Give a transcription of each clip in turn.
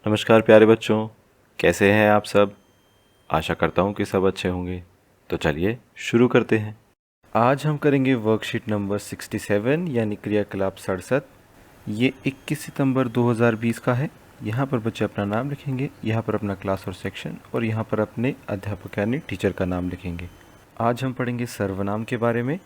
नमस्कार प्यारे बच्चों, कैसे हैं आप सब। आशा करता हूँ कि सब अच्छे होंगे। तो चलिए शुरू करते हैं। आज हम करेंगे वर्कशीट नंबर 67 यानी क्रियाकलाप 67। ये 21 सितंबर 2020 का है। यहाँ पर बच्चे अपना नाम लिखेंगे, यहाँ पर अपना क्लास और सेक्शन, और यहाँ पर अपने अध्यापक यानी टीचर का नाम लिखेंगे। आज हम पढ़ेंगे सर्वनाम के बारे में।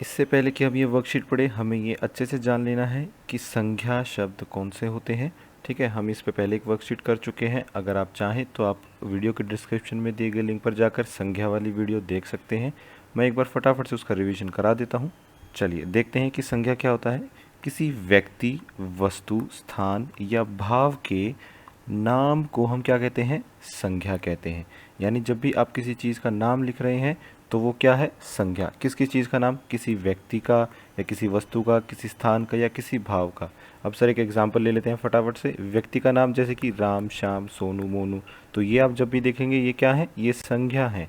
इससे पहले कि हम ये वर्कशीट पढ़े, हमें ये अच्छे से जान लेना है कि संज्ञा शब्द कौन से होते हैं। ठीक है, हम इस पे पहले एक वर्कशीट कर चुके हैं। अगर आप चाहें तो आप वीडियो के डिस्क्रिप्शन में दिए गए लिंक पर जाकर संज्ञा वाली वीडियो देख सकते हैं। मैं एक बार फटाफट से उसका रिवीजन करा देता हूँ। चलिए देखते हैं कि संज्ञा क्या होता है। किसी व्यक्ति, वस्तु, स्थान या भाव के नाम को हम क्या कहते हैं? संज्ञा कहते हैं। यानी जब भी आप किसी चीज़ का नाम लिख रहे हैं तो वो क्या है? संज्ञा। किस किस चीज़ का नाम? किसी व्यक्ति का या किसी वस्तु का, किसी स्थान का या किसी भाव का। अब सर एक एग्जांपल ले लेते हैं फटाफट से। व्यक्ति का नाम जैसे कि राम, श्याम, सोनू, मोनू, तो ये आप जब भी देखेंगे ये क्या है? ये संज्ञा है।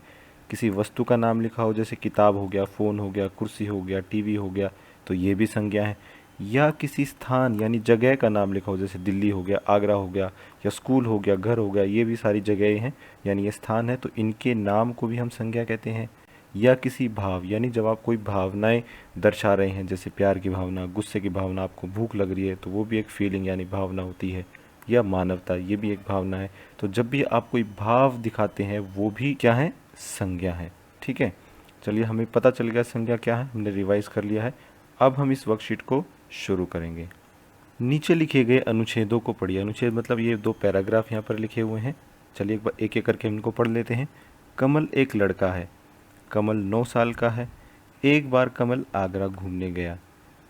किसी वस्तु का नाम लिखा हो जैसे किताब हो गया, फ़ोन हो गया, कुर्सी हो गया, टीवी हो गया, तो ये भी संज्ञा है। या किसी स्थान यानी जगह का नाम लिखा हो जैसे दिल्ली हो गया, आगरा हो गया, या स्कूल हो गया, घर हो गया, ये भी सारी जगहें हैं यानी ये स्थान है, तो इनके नाम को भी हम संज्ञा कहते हैं। या किसी भाव यानी जब आप कोई भावनाएं दर्शा रहे हैं जैसे प्यार की भावना, गुस्से की भावना, आपको भूख लग रही है तो वो भी एक फीलिंग यानी भावना होती है। या मानवता, ये भी एक भावना है। तो जब भी आप कोई भाव दिखाते हैं वो भी क्या है? संज्ञा है। ठीक है, चलिए हमें पता चल गया संज्ञा क्या है, हमने रिवाइज कर लिया है। अब हम इस वर्कशीट को शुरू करेंगे। नीचे लिखे गए अनुच्छेदों को पढ़िए। अनुच्छेद मतलब ये 2 पैराग्राफ यहाँ पर लिखे हुए हैं। चलिए एक बार एक एक करके इनको पढ़ लेते हैं। कमल एक लड़का है। कमल 9 साल का है। एक बार कमल आगरा घूमने गया।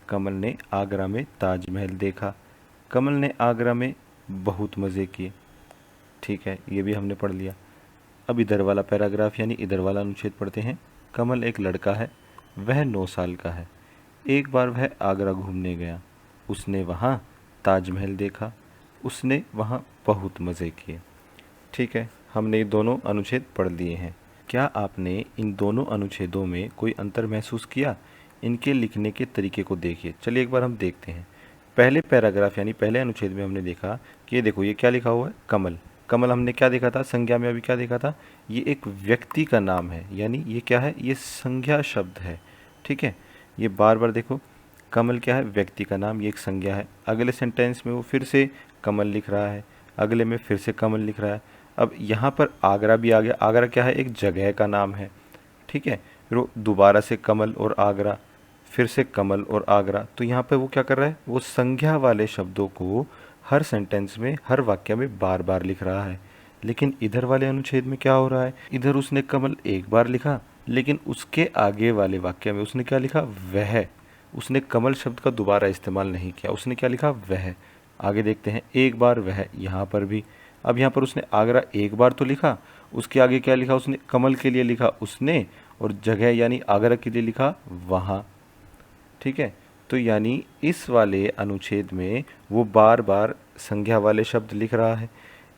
कमल ने आगरा में ताजमहल देखा। कमल ने आगरा में बहुत मज़े किए। ठीक है, ये भी हमने पढ़ लिया। अब इधर वाला पैराग्राफ यानी इधर वाला अनुच्छेद पढ़ते हैं। कमल एक लड़का है। वह 9 साल का है। एक बार वह आगरा घूमने गया। उसने वहाँ ताजमहल देखा। उसने वहाँ बहुत मज़े किए। ठीक है, हमने ये दोनों अनुच्छेद पढ़ लिए हैं। क्या आपने इन दोनों अनुच्छेदों में कोई अंतर महसूस किया? इनके लिखने के तरीके को देखिए। चलिए एक बार हम देखते हैं। पहले पैराग्राफ यानी पहले अनुच्छेद में हमने देखा कि ये देखो, ये क्या लिखा हुआ है? कमल। कमल हमने क्या देखा था? संज्ञा में अभी क्या देखा था? ये एक व्यक्ति का नाम है, यानी ये क्या है? ये संज्ञा शब्द है। ठीक है, ये बार बार देखो, कमल क्या है? व्यक्ति का नाम, ये एक संज्ञा है। अगले सेंटेंस में वो फिर से कमल लिख रहा है, अगले में फिर से कमल लिख रहा है। अब यहाँ पर आगरा भी आ गया। आगरा क्या है? एक जगह का नाम है। ठीक है, फिर वो दोबारा से कमल और आगरा, फिर से कमल और आगरा। तो यहाँ पे वो क्या कर रहा है? वो संज्ञा वाले शब्दों को हर सेंटेंस में, हर वाक्य में बार बार लिख रहा है। लेकिन इधर वाले अनुच्छेद में क्या हो रहा है? इधर उसने कमल एक बार लिखा, लेकिन उसके आगे वाले वाक्य में उसने क्या लिखा? वह। उसने कमल शब्द का दोबारा इस्तेमाल नहीं किया, उसने क्या लिखा? वह। आगे देखते हैं, एक बार वह, यहाँ पर भी। अब यहाँ पर उसने आगरा एक बार तो लिखा, उसके आगे क्या लिखा? उसने कमल के लिए लिखा उसने, और जगह यानी आगरा के लिए लिखा वहाँ। ठीक है, तो यानी इस वाले अनुच्छेद में वो बार बार संज्ञा वाले शब्द लिख रहा है।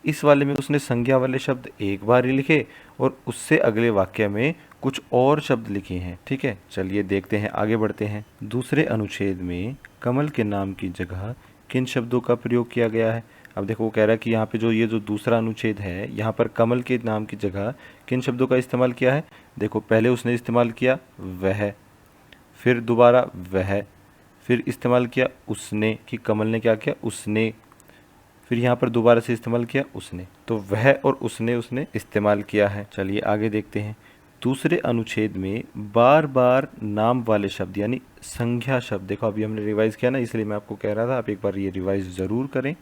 इस वाले में उसने संज्ञा वाले शब्द एक बार ही लिखे और उससे अगले वाक्य में कुछ और शब्द लिखे हैं। ठीक है, चलिए देखते हैं, आगे बढ़ते हैं। दूसरे अनुच्छेद में कमल के नाम की जगह किन शब्दों का प्रयोग किया गया है? अब देखो वो कह रहा है कि यहाँ पे जो ये जो दूसरा अनुच्छेद है, यहाँ पर कमल के नाम की जगह किन शब्दों का इस्तेमाल किया है? देखो पहले उसने इस्तेमाल किया वह, फिर दोबारा वह, फिर इस्तेमाल किया उसने, कि कमल ने क्या किया? उसने, फिर यहाँ पर दोबारा से इस्तेमाल किया उसने। तो वह और उसने उसने इस्तेमाल किया है। चलिए आगे देखते हैं। दूसरे अनुच्छेद में बार बार नाम वाले शब्द यानी संज्ञा शब्द, देखो अभी हमने रिवाइज किया ना, इसलिए मैं आपको कह रहा था आप एक बार ये रिवाइज ज़रूर करें।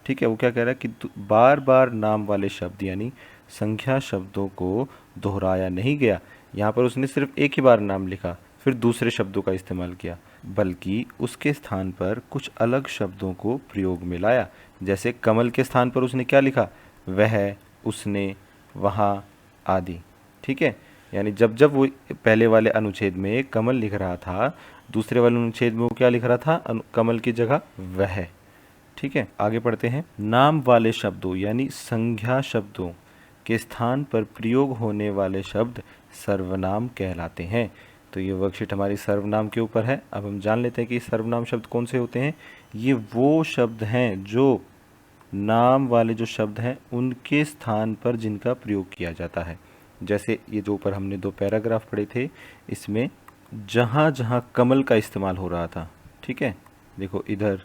ठीक है, वो क्या कह रहा है कि बार बार नाम वाले शब्द यानी संख्या शब्दों को दोहराया नहीं गया। यहाँ पर उसने सिर्फ एक ही बार नाम लिखा, फिर दूसरे शब्दों का इस्तेमाल किया, बल्कि उसके स्थान पर कुछ अलग शब्दों को प्रयोग में लाया। जैसे कमल के स्थान पर उसने क्या लिखा? वह, उसने, वहाँ आदि। ठीक है, यानी जब जब वो पहले वाले अनुच्छेद में कमल लिख रहा था, दूसरे वाले अनुच्छेद में वो क्या लिख रहा था? कमल की जगह वह। ठीक है, आगे पढ़ते हैं। नाम वाले शब्दों यानी संज्ञा शब्दों के स्थान पर प्रयोग होने वाले शब्द सर्वनाम कहलाते हैं। तो ये वर्कशीट हमारी सर्वनाम के ऊपर है। अब हम जान लेते हैं कि सर्वनाम शब्द कौन से होते हैं। ये वो शब्द हैं जो नाम वाले जो शब्द हैं उनके स्थान पर जिनका प्रयोग किया जाता है। जैसे ये जो ऊपर हमने 2 पैराग्राफ पढ़े थे, इसमें जहाँ जहाँ कमल का इस्तेमाल हो रहा था, ठीक है, देखो इधर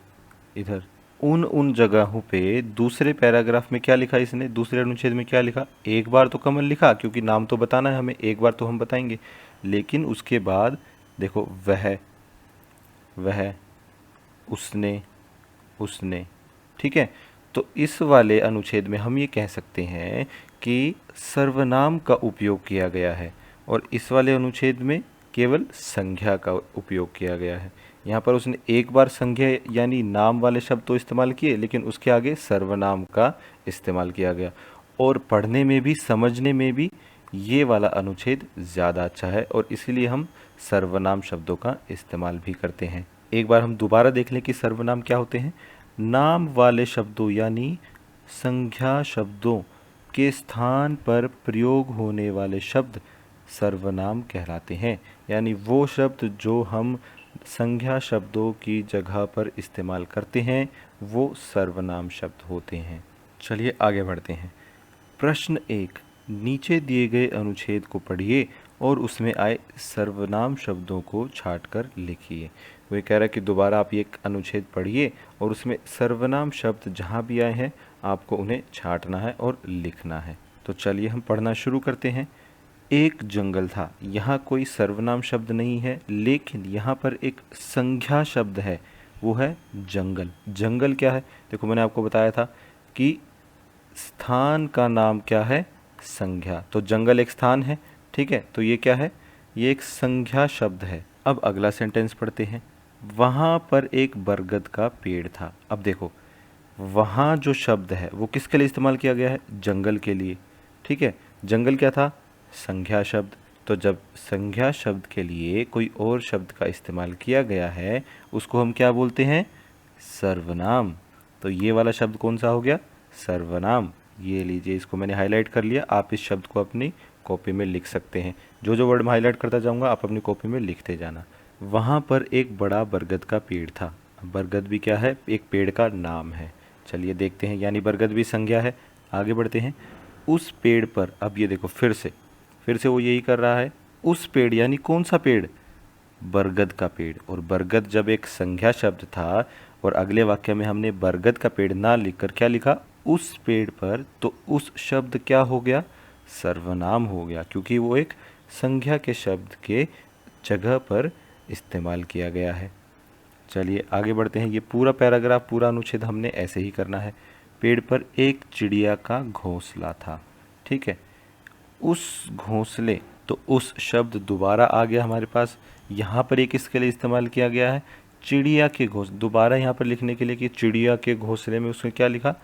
इधर उन जगहों पे दूसरे पैराग्राफ में क्या लिखा इसने, दूसरे अनुच्छेद में क्या लिखा, एक बार तो कमल लिखा क्योंकि नाम तो बताना है हमें, एक बार तो हम बताएंगे, लेकिन उसके बाद देखो वह उसने उसने, ठीक है। तो इस वाले अनुच्छेद में हम ये कह सकते हैं कि सर्वनाम का उपयोग किया गया है और इस वाले अनुच्छेद में केवल संज्ञा का उपयोग किया गया है। यहाँ पर उसने एक बार संज्ञा यानी नाम वाले शब्द तो इस्तेमाल किए, लेकिन उसके आगे सर्वनाम का इस्तेमाल किया गया। और पढ़ने में भी समझने में भी ये वाला अनुच्छेद ज़्यादा अच्छा है और इसीलिए हम सर्वनाम शब्दों का इस्तेमाल भी करते हैं। एक बार हम दोबारा देख लें कि सर्वनाम क्या होते हैं। नाम वाले शब्दों यानी संज्ञा शब्दों के स्थान पर प्रयोग होने वाले शब्द सर्वनाम कहलाते हैं। यानी वो शब्द जो हम संज्ञा शब्दों की जगह पर इस्तेमाल करते हैं वो सर्वनाम शब्द होते हैं। चलिए आगे बढ़ते हैं। प्रश्न 1, नीचे दिए गए अनुच्छेद को पढ़िए और उसमें आए सर्वनाम शब्दों को छांटकर लिखिए। वो ये कह रहा है कि दोबारा आप ये अनुच्छेद पढ़िए और उसमें सर्वनाम शब्द जहाँ भी आए हैं आपको उन्हें छांटना है और लिखना है। तो चलिए हम पढ़ना शुरू करते हैं। एक जंगल था। यहाँ कोई सर्वनाम शब्द नहीं है, लेकिन यहाँ पर एक संज्ञा शब्द है, वो है जंगल। जंगल क्या है? देखो मैंने आपको बताया था कि स्थान का नाम क्या है? संज्ञा। तो जंगल एक स्थान है, ठीक है, तो ये क्या है? ये एक संज्ञा शब्द है। अब अगला सेंटेंस पढ़ते हैं। वहाँ पर एक बरगद का पेड़ था। अब देखो वहाँ जो शब्द है वो किसके लिए इस्तेमाल किया गया है? जंगल के लिए, ठीक है। जंगल क्या था? संज्ञा शब्द। तो जब संज्ञा शब्द के लिए कोई और शब्द का इस्तेमाल किया गया है उसको हम क्या बोलते हैं? सर्वनाम। तो ये वाला शब्द कौन सा हो गया? सर्वनाम। ये लीजिए, इसको मैंने हाईलाइट कर लिया। आप इस शब्द को अपनी कॉपी में लिख सकते हैं। जो जो वर्ड मैं हाईलाइट करता जाऊंगा आप अपनी कॉपी में लिखते जाना। वहाँ पर एक बड़ा बरगद का पेड़ था। बरगद भी क्या है? एक पेड़ का नाम है। चलिए देखते हैं, यानी बरगद भी संज्ञा है। आगे बढ़ते हैं। उस पेड़ पर, अब ये देखो फिर से वो यही कर रहा है। उस पेड़ यानी कौन सा पेड़? बरगद का पेड़। और बरगद जब एक संज्ञा शब्द था और अगले वाक्य में हमने बरगद का पेड़ ना लिखकर क्या लिखा? उस पेड़ पर, तो उस शब्द क्या हो गया? सर्वनाम हो गया, क्योंकि वो एक संज्ञा के शब्द के जगह पर इस्तेमाल किया गया है। चलिए आगे बढ़ते हैं। ये पूरा पैराग्राफ, पूरा अनुच्छेद हमने ऐसे ही करना है। पेड़ पर एक चिड़िया का घोंसला था, ठीक है। उस घोंसले, तो उस शब्द दोबारा आ गया हमारे पास। यहाँ पर एक किसके लिए इस्तेमाल किया गया है? चिड़िया के घोंसले। दोबारा यहाँ पर लिखने के लिए कि चिड़िया के घोंसले में उसने क्या लिखा?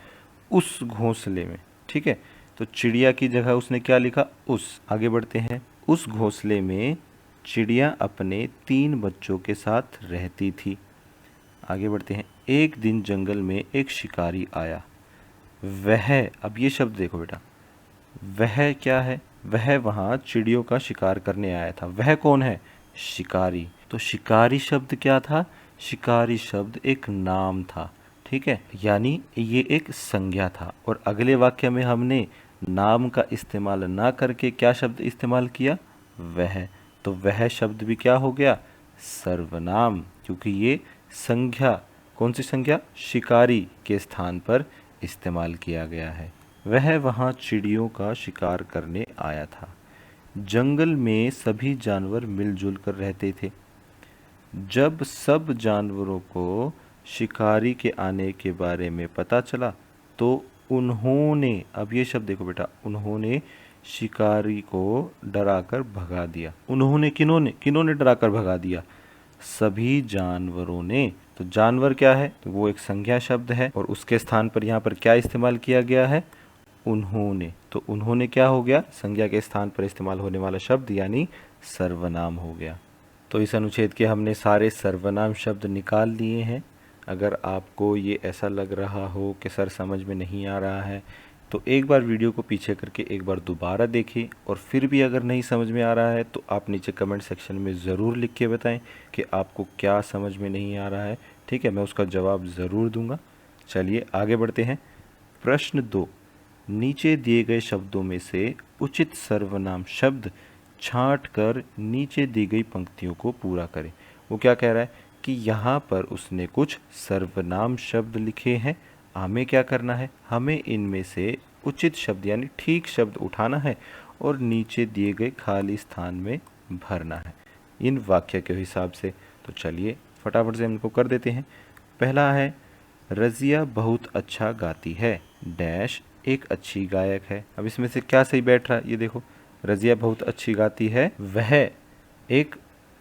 उस घोंसले में, ठीक है। तो चिड़िया की जगह उसने क्या लिखा? उस। आगे बढ़ते हैं। उस घोंसले में चिड़िया अपने 3 बच्चों के साथ रहती थी। आगे बढ़ते हैं। एक दिन जंगल में एक शिकारी आया। वह, अब ये शब्द देखो बेटा, वह क्या है? वह वहाँ चिड़ियों का शिकार करने आया था। वह कौन है? शिकारी। तो शिकारी शब्द क्या था? शिकारी शब्द एक नाम था, ठीक है, यानी ये एक संज्ञा था। और अगले वाक्य में हमने नाम का इस्तेमाल ना करके क्या शब्द इस्तेमाल किया? वह। तो वह शब्द भी क्या हो गया? सर्वनाम, क्योंकि ये संज्ञा, कौन सी संज्ञा? शिकारी के स्थान पर इस्तेमाल किया गया है। वह वहाँ चिड़ियों का शिकार करने आया था। जंगल में सभी जानवर मिलजुल कर रहते थे। जब सब जानवरों को शिकारी के आने के बारे में पता चला तो उन्होंने, अब ये शब्द देखो बेटा, उन्होंने शिकारी को डराकर भगा दिया। उन्होंने किन्होंने डराकर भगा दिया? सभी जानवरों ने। तो जानवर क्या है? तो वो एक संज्ञा शब्द है और उसके स्थान पर यहाँ पर क्या इस्तेमाल किया गया है? उन्होंने। तो उन्होंने क्या हो गया? संज्ञा के स्थान पर इस्तेमाल होने वाला शब्द यानी सर्वनाम हो गया। तो इस अनुच्छेद के हमने सारे सर्वनाम शब्द निकाल लिए हैं। अगर आपको ये ऐसा लग रहा हो कि सर समझ में नहीं आ रहा है तो एक बार वीडियो को पीछे करके एक बार दोबारा देखें, और फिर भी अगर नहीं समझ में आ रहा है तो आप नीचे कमेंट सेक्शन में ज़रूर लिख के बताएं कि आपको क्या समझ में नहीं आ रहा है, ठीक है, मैं उसका जवाब ज़रूर दूंगा। चलिए आगे बढ़ते हैं। प्रश्न 2, नीचे दिए गए शब्दों में से उचित सर्वनाम शब्द छांट कर नीचे दी गई पंक्तियों को पूरा करें। वो क्या कह रहा है कि यहाँ पर उसने कुछ सर्वनाम शब्द लिखे हैं। हमें क्या करना है, हमें इनमें से उचित शब्द यानी ठीक शब्द उठाना है और नीचे दिए गए खाली स्थान में भरना है इन वाक्य के हिसाब से। तो चलिए फटाफट से हम इनको कर देते हैं। पहला है, रज़िया बहुत अच्छा गाती है, डैश एक अच्छी गायक है। अब इसमें से क्या सही बैठ रहा है, ये देखो, रज़िया बहुत अच्छी गाती है, वह एक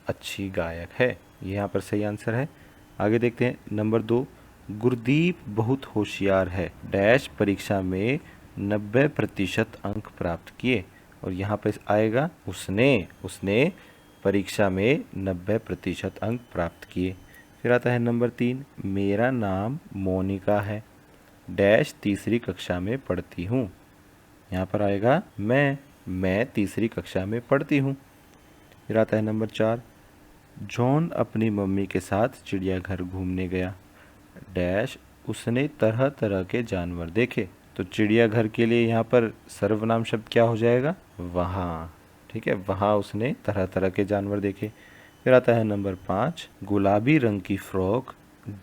अच्छी गायक है, ये यहाँ पर सही आंसर है। आगे देखते हैं नंबर 2, गुरदीप बहुत होशियार है, डैश परीक्षा में 90% अंक प्राप्त किए। और यहाँ पर आएगा उसने परीक्षा में 90% अंक प्राप्त किए। फिर आता है नंबर 3, मेरा नाम मोनिका है, डैश तीसरी कक्षा में पढ़ती हूँ। यहाँ पर आएगा मैं तीसरी कक्षा में पढ़ती हूँ। फिर आता है नंबर 4, जॉन अपनी मम्मी के साथ चिड़ियाघर घूमने गया, डैश उसने तरह तरह के जानवर देखे। तो चिड़ियाघर के लिए यहाँ पर सर्वनाम शब्द क्या हो जाएगा, वहाँ। ठीक है, वहाँ उसने तरह तरह के जानवर देखे। फिर आता है नंबर 5, गुलाबी रंग की फ्रॉक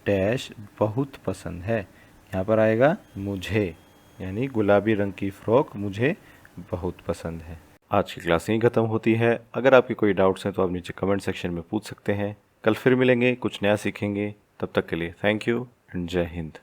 डैश बहुत पसंद है। यहाँ पर आएगा मुझे, यानी गुलाबी रंग की फ्रॉक मुझे बहुत पसंद है। आज की क्लास यहीं ख़त्म होती है। अगर आपके कोई डाउट्स हैं तो आप नीचे कमेंट सेक्शन में पूछ सकते हैं। कल फिर मिलेंगे, कुछ नया सीखेंगे। तब तक के लिए थैंक यू एंड जय हिंद।